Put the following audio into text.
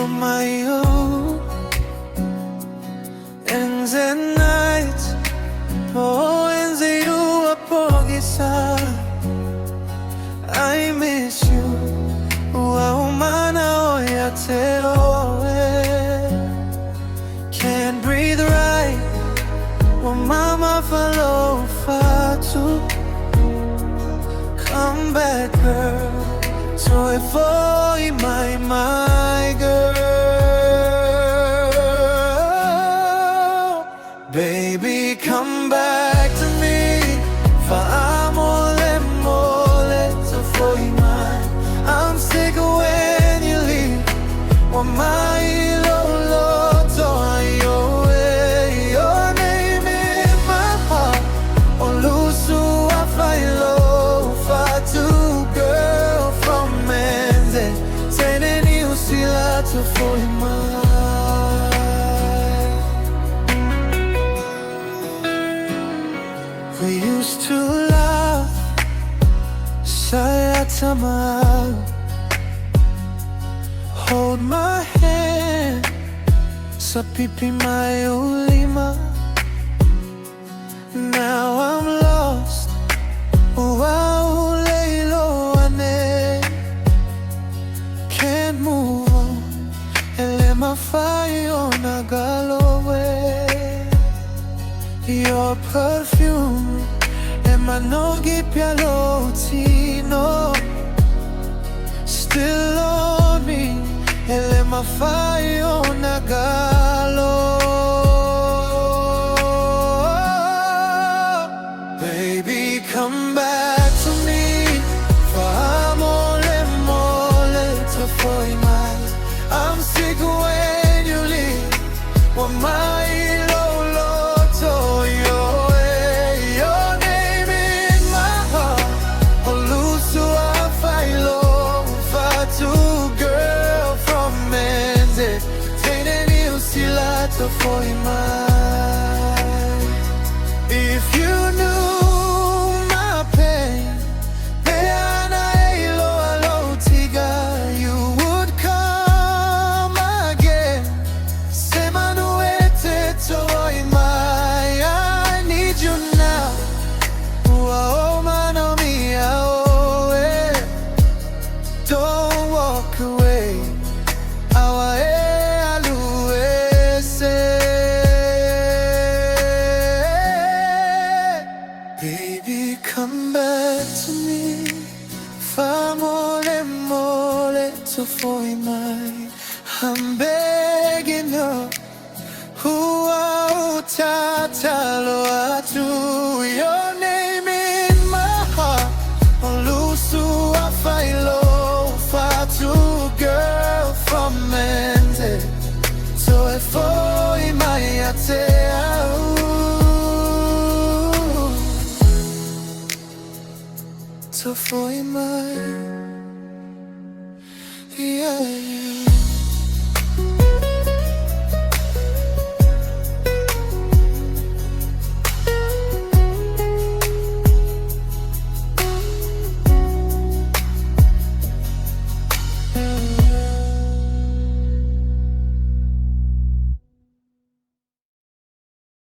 mayo enze night oh enze iruwa pogisa. I miss you waumana oyaterowe. Can't breathe right wa mama follow fatu. Come back girl, so if my girl, baby come back to me. For amolemole to for mine. I'm sick of when you leave. Well, my loloto your name in my heart. Oh, Lusu I fly low, far to girl from Menze. Sending you sila to for mine. We used to laugh, sayatama. Hold my hand, sa pipi my ulima. Now I'm lost, wow, laylo ane. Can't move on, ele mafayo nagalowe. Your perfume, emanogi pialotino. Still on me, ele mafayo nagalo. Baby, come back to me. For amolemole to for mine. I'm sick when you leave. Well, my loloto your name in my heart. Oh, Lusu I follow fatu girl from Menze. Tainted you sila to for mine. If you knew my pain, beana elo alotiga, you would come again. Semanuete toy my, I need you now. Oh mano mia, oh eh. Don't walk away. Awa aluese. Baby, come back to me. Famolemole to for mine. I'm begging you. Tatalo atu. Your name in my heart. Oh, Lusu I follow fatu girl from Menze. So if my ate to for my